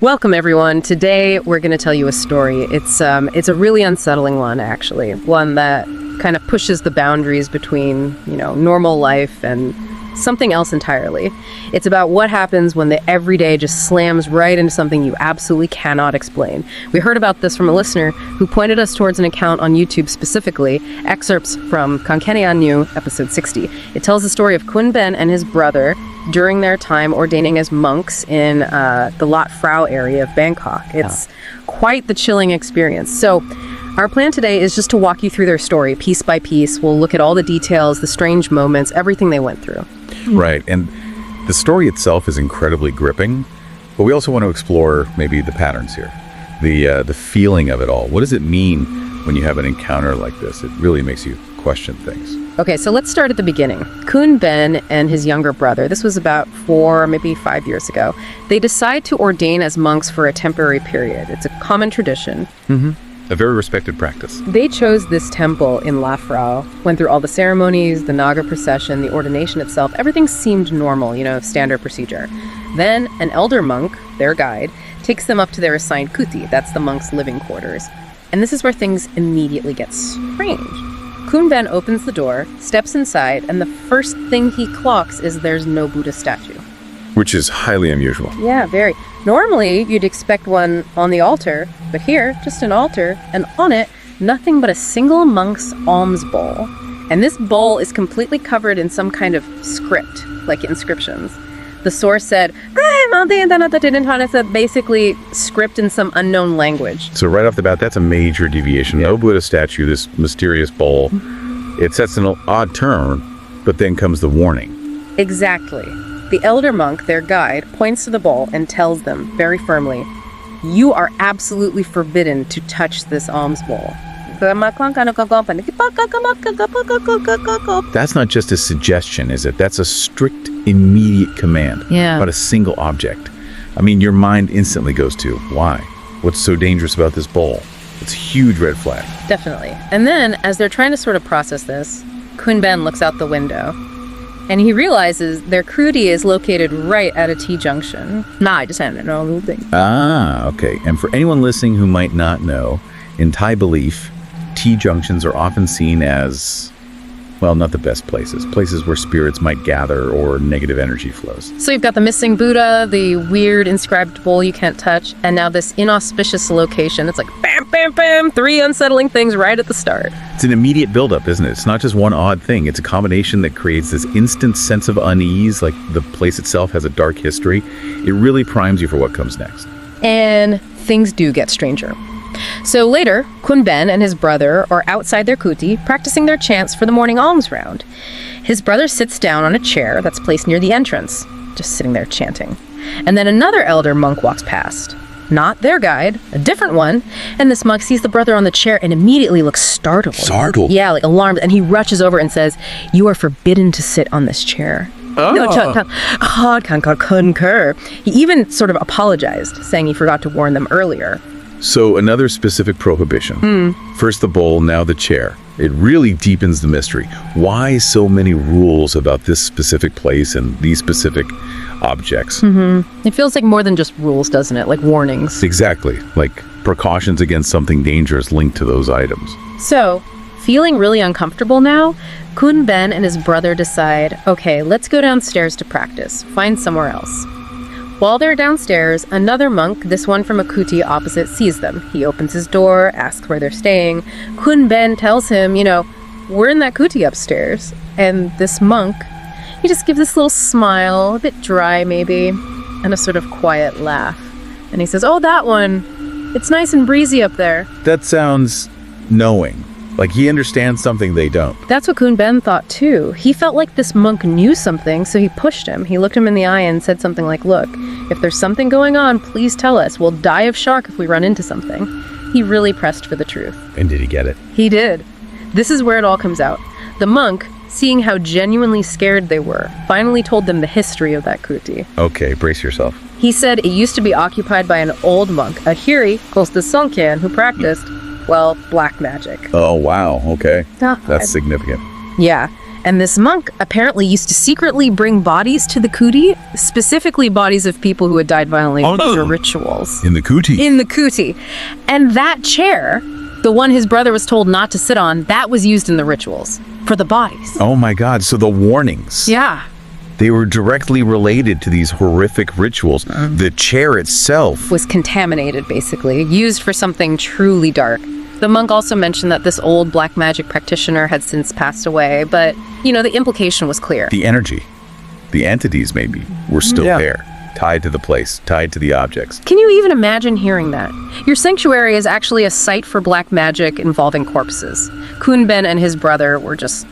Welcome, everyone. Today, we're going to tell you a story. It's a really unsettling one, actually. One that kind of pushes the boundaries between, normal life and something else entirely. It's about what happens when the everyday just slams right into something you absolutely cannot explain. We heard about this from a listener who pointed us towards an account on YouTube specifically, excerpts from Kankeneanyu, episode 60. It tells the story of Kunben and his brother during their time ordaining as monks in the Lot Phrao area of Bangkok. It's quite the chilling experience. So our plan today is just to walk you through their story piece by piece. We'll look at all the details, the strange moments, everything they went through. Right, and the story itself is incredibly gripping, but we also want to explore maybe the patterns here, the feeling of it all. What does it mean when you have an encounter like this? It really makes you question things. Okay, so let's start at the beginning. Kunben and his younger brother, this was about 4, maybe 5 years ago, they decide to ordain as monks for a temporary period. It's a common tradition. A very respected practice. They chose this temple in La Phrao, went through all the ceremonies, the Naga procession, the ordination itself. Everything seemed normal, standard procedure. Then an elder monk, their guide, takes them up to their assigned kuti, that's the monks' living quarters. And this is where things immediately get strange. Kunben opens the door, steps inside, and the first thing he clocks is there's no Buddha statue. Which is highly unusual. Yeah, very. Normally, you'd expect one on the altar, but here, just an altar, and on it, nothing but a single monk's alms bowl. And this bowl is completely covered in some kind of script, like inscriptions. The source said, basically script in some unknown language. So right off the bat, that's a major deviation. No Buddha statue, this mysterious bowl. It sets an odd tone, but then comes the warning. Exactly. The elder monk, their guide, points to the bowl and tells them very firmly, you are absolutely forbidden to touch this alms bowl. That's not just a suggestion, is it? That's a strict, immediate command about a single object. I mean, your mind instantly goes to, why? What's so dangerous about this bowl? It's a huge red flag. Definitely. And then, as they're trying to sort of process this, Kunben looks out the window, and he realizes their kuti is located right at a T-junction. I just had to know a little thing. Okay. And for anyone listening who might not know, in Thai belief, T-junctions are often seen as, well, not the best places where spirits might gather or negative energy flows. So you've got the missing Buddha, the weird inscribed bowl you can't touch, and now this inauspicious location. It's like bam, bam, bam, 3 unsettling things right at the start. It's an immediate buildup, isn't it? It's not just one odd thing. It's a combination that creates this instant sense of unease, like the place itself has a dark history. It really primes you for what comes next. And things do get stranger. So later, Kunben and his brother are outside their kuti, practicing their chants for the morning alms round. His brother sits down on a chair that's placed near the entrance, just sitting there chanting. And then another elder monk walks past. Not their guide, a different one. And this monk sees the brother on the chair and immediately looks startled. Startled? Yeah, like alarmed. And he rushes over and says, you are forbidden to sit on this chair. Concur. He even sort of apologized, saying he forgot to warn them earlier. So another specific prohibition. First the bowl, now the chair. It really deepens the mystery. Why so many rules about this specific place and these specific objects? It feels like more than just rules, doesn't it? Like warnings. Exactly. Like precautions against something dangerous linked to those items. So, feeling really uncomfortable now, Kunben and his brother decide, okay, let's go downstairs to practice. Find somewhere else. While they're downstairs, another monk, this one from a kuti opposite, sees them. He opens his door, asks where they're staying. Kunben tells him, we're in that kuti upstairs. And this monk, he just gives this little smile, a bit dry maybe, and a sort of quiet laugh. And he says, oh, that one. It's nice and breezy up there. That sounds knowing. Like he understands something they don't. That's what Kunben thought too. He felt like this monk knew something, so he pushed him. He looked him in the eye and said something like, look, if there's something going on, please tell us. We'll die of shock if we run into something. He really pressed for the truth. And did he get it? He did. This is where it all comes out. The monk, seeing how genuinely scared they were, finally told them the history of that kuti. Okay, brace yourself. He said it used to be occupied by an old monk, a Hiri, close to Songkyan, who practiced, well, black magic. Oh, wow. Okay. That's significant. Yeah. And this monk apparently used to secretly bring bodies to the kuti, specifically bodies of people who had died violently for rituals. In the kuti? In the kuti. And that chair, the one his brother was told not to sit on, that was used in the rituals for the bodies. Oh my God, so the warnings. Yeah. They were directly related to these horrific rituals. The chair itself Was contaminated, basically, used for something truly dark. The monk also mentioned that this old black magic practitioner had since passed away, but, the implication was clear. The energy, the entities maybe, were still there, tied to the place, tied to the objects. Can you even imagine hearing that? Your sanctuary is actually a site for black magic involving corpses. Kunben and his brother were just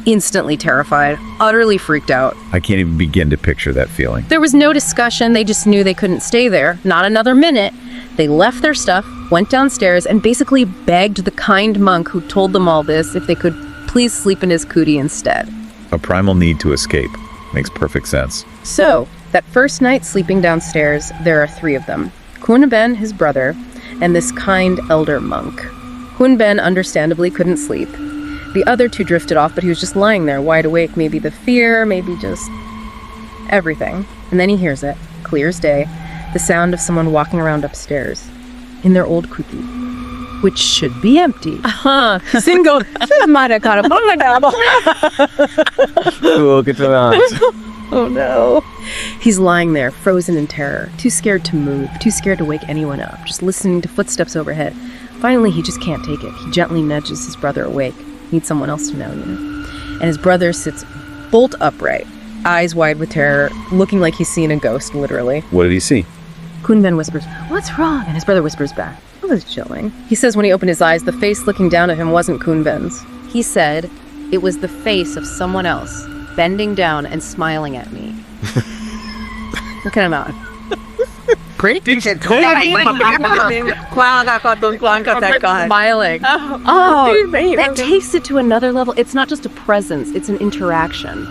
instantly terrified, utterly freaked out. I can't even begin to picture that feeling. There was no discussion, they just knew they couldn't stay there, not another minute. They left their stuff, went downstairs, and basically begged the kind monk who told them all this if they could please sleep in his kuti instead. A primal need to escape. Makes perfect sense. So, that first night sleeping downstairs, there are 3 of them. Kunben, his brother, and this kind elder monk. Kunben understandably couldn't sleep. The other 2 drifted off, but he was just lying there, wide awake, maybe the fear, maybe just everything. And then he hears it, clear as day, the sound of someone walking around upstairs in their old kuti, which should be empty. Single. Oh no. He's lying there, frozen in terror, too scared to move, too scared to wake anyone up, just listening to footsteps overhead. Finally, he just can't take it. He gently nudges his brother awake. Needs someone else to know, And his brother sits bolt upright, eyes wide with terror, looking like he's seen a ghost, literally. What did he see? Kunben whispers, "What's wrong?" And his brother whispers back, "I was chilling." He says when he opened his eyes, the face looking down at him wasn't Kunben's. He said it was the face of someone else, bending down and smiling at me. Look at him out. Pretty? Smiling. Oh, that takes it to another level. It's not just a presence, it's an interaction.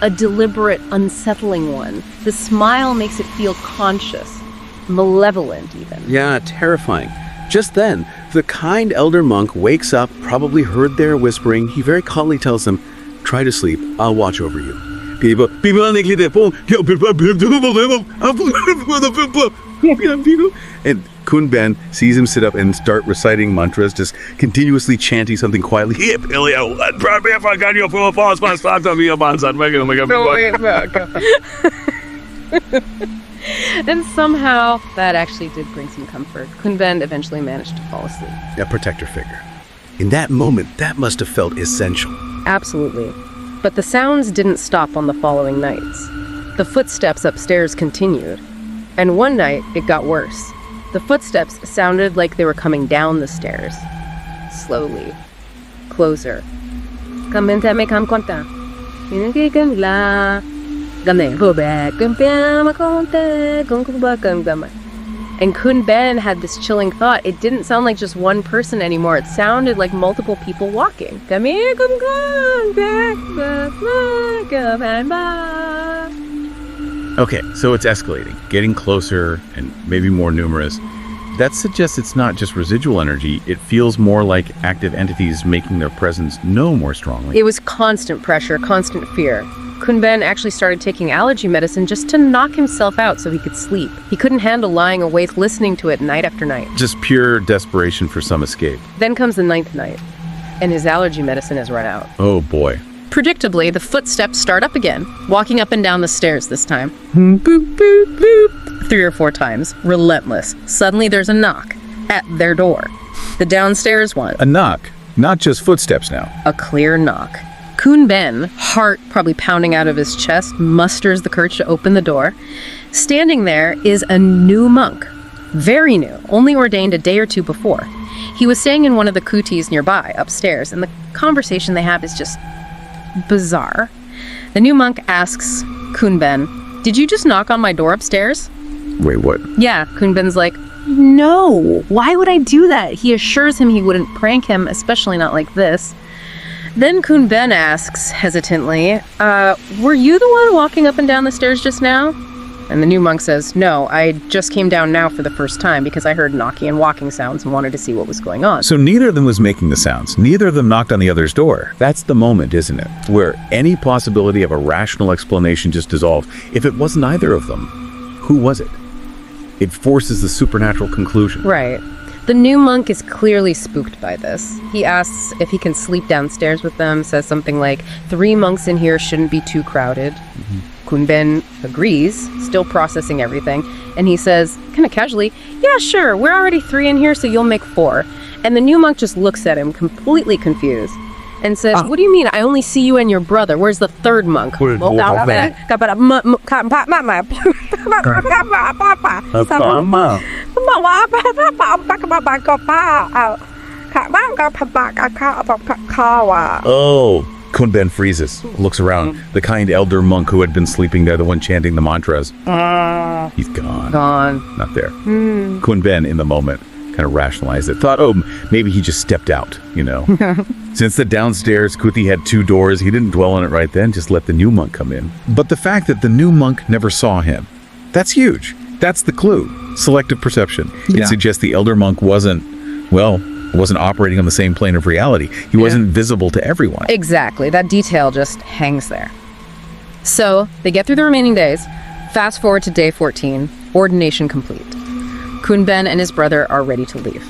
A deliberate, unsettling one. The smile makes it feel conscious, malevolent even. Yeah, terrifying. Just then, the kind elder monk wakes up, probably heard their whispering. He very calmly tells them, "Try to sleep, I'll watch over you." And Kunben sees him sit up and start reciting mantras, just continuously chanting something quietly. And somehow, that actually did bring some comfort. Kunben eventually managed to fall asleep. A protector figure. In that moment, that must have felt essential. Absolutely. But the sounds didn't stop on the following nights. The footsteps upstairs continued. And one night, it got worse. The footsteps sounded like they were coming down the stairs. Slowly. Closer. And Kunben had this chilling thought. It didn't sound like just one person anymore. It sounded like multiple people walking. Okay, so it's escalating, getting closer and maybe more numerous. That suggests it's not just residual energy. It feels more like active entities making their presence known more strongly. It was constant pressure, constant fear. Kunben actually started taking allergy medicine just to knock himself out so he could sleep. He couldn't handle lying awake listening to it night after night. Just pure desperation for some escape. Then comes the 9th night, and his allergy medicine has run out. Oh boy. Predictably, the footsteps start up again, walking up and down the stairs this time. Boop, boop, boop. 3 or 4 times, relentless. Suddenly there's a knock at their door. The downstairs one. A knock, not just footsteps now. A clear knock. Kunben, heart probably pounding out of his chest, musters the courage to open the door. Standing there is a new monk. Very new, only ordained a day or 2 before. He was staying in one of the kutis nearby, upstairs, and the conversation they have is just bizarre. The new monk asks Kunben, "Did you just knock on my door upstairs?" Wait, what? Yeah, Kunben's like, "No, why would I do that?" He assures him he wouldn't prank him, especially not like this. Then Kunben asks, hesitantly, were you the one walking up and down the stairs just now? And the new monk says, no, I just came down now for the first time because I heard knocking and walking sounds and wanted to see what was going on. So neither of them was making the sounds. Neither of them knocked on the other's door. That's the moment, isn't it? Where any possibility of a rational explanation just dissolves. If it wasn't either of them, who was it? It forces the supernatural conclusion. Right. The new monk is clearly spooked by this. He asks if he can sleep downstairs with them, says something like, 3 monks in here shouldn't be too crowded. Kunben agrees, still processing everything, and he says, kind of casually, yeah, sure, we're already 3 in here, so you'll make 4. And the new monk just looks at him, completely confused, and says, what do you mean? I only see you and your brother. Where's the 3rd monk? Oh, Kunben freezes, looks around. The kind elder monk who had been sleeping there, the one chanting the mantras. He's gone. Gone. Not there. Kunben, in the moment, kind of rationalized it. Thought, oh, maybe he just stepped out, Since the downstairs Kuti had 2 doors, he didn't dwell on it right then, just let the new monk come in. But the fact that the new monk never saw him, that's huge. That's the clue. Selective perception. It suggests the elder monk wasn't operating on the same plane of reality. He wasn't visible to everyone. Exactly. That detail just hangs there. So they get through the remaining days. Fast forward to day 14, ordination complete. Kunben and his brother are ready to leave.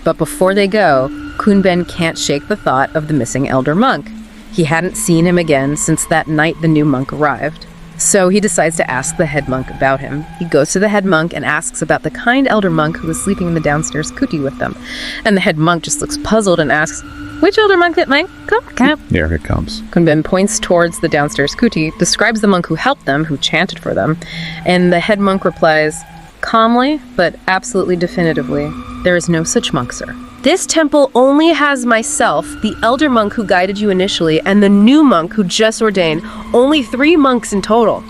But before they go, Kunben can't shake the thought of the missing elder monk. He hadn't seen him again since that night the new monk arrived. So he decides to ask the head monk about him. He goes to the head monk and asks about the kind elder monk who was sleeping in the downstairs kuti with them. And the head monk just looks puzzled and asks, which elder monk did mine? Come. Here it comes. Kunben points towards the downstairs kuti, describes the monk who helped them, who chanted for them, and the head monk replies, calmly, but absolutely definitively, there is no such monk, sir. This temple only has myself, the elder monk who guided you initially, and the new monk who just ordained. Only 3 monks in total.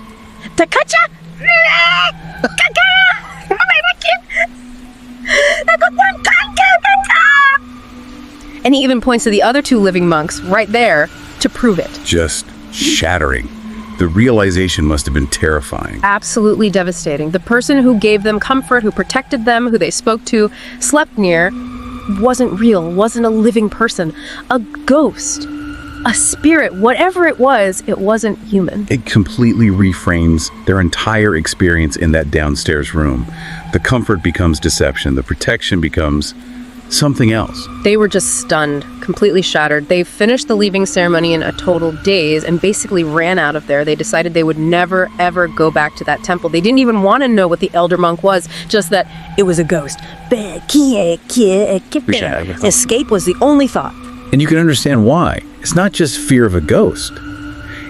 And he even points to the other 2 living monks right there to prove it. Just shattering. The realization must have been terrifying. Absolutely devastating. The person who gave them comfort, who protected them, who they spoke to, slept near, wasn't real, wasn't a living person. A ghost. A spirit. Whatever it wasn't human. It completely reframes their entire experience in that downstairs room. The comfort becomes deception. The protection becomes something else. They were just stunned, completely shattered. They finished the leaving ceremony in a total daze and basically ran out of there. They decided they would never, ever go back to that temple. They didn't even want to know what the elder monk was, just that it was a ghost. Escape was the only thought. And you can understand why. It's not just fear of a ghost.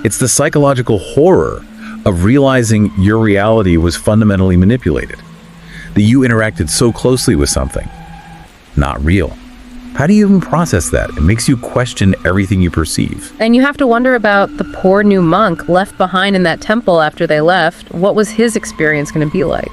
It's the psychological horror of realizing your reality was fundamentally manipulated. That you interacted so closely with something. Not real. How do you even process that? It makes you question everything you perceive. And you have to wonder about the poor new monk left behind in that temple after they left. What was his experience going to be like?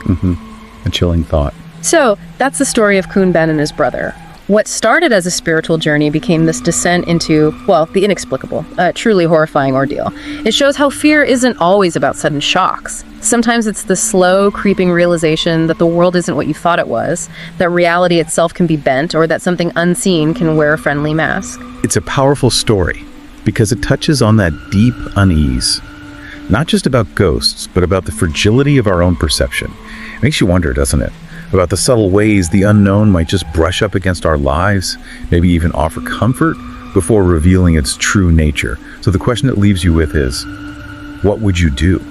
A chilling thought. So, that's the story of Kunben and his brother. What started as a spiritual journey became this descent into, well, the inexplicable, a truly horrifying ordeal. It shows how fear isn't always about sudden shocks. Sometimes it's the slow, creeping realization that the world isn't what you thought it was, that reality itself can be bent, or that something unseen can wear a friendly mask. It's a powerful story because it touches on that deep unease. Not just about ghosts, but about the fragility of our own perception. It makes you wonder, doesn't it? About the subtle ways the unknown might just brush up against our lives, maybe even offer comfort before revealing its true nature. So the question it leaves you with is, what would you do?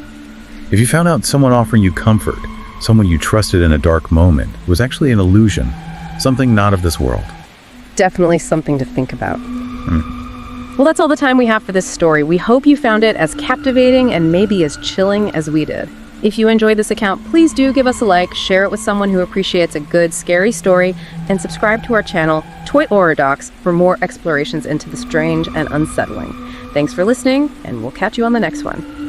If you found out someone offering you comfort, someone you trusted in a dark moment, was actually an illusion, something not of this world. Definitely something to think about. Well, that's all the time we have for this story. We hope you found it as captivating and maybe as chilling as we did. If you enjoyed this account, please do give us a like, share it with someone who appreciates a good, scary story, and subscribe to our channel, Toy Orodox, for more explorations into the strange and unsettling. Thanks for listening, and we'll catch you on the next one.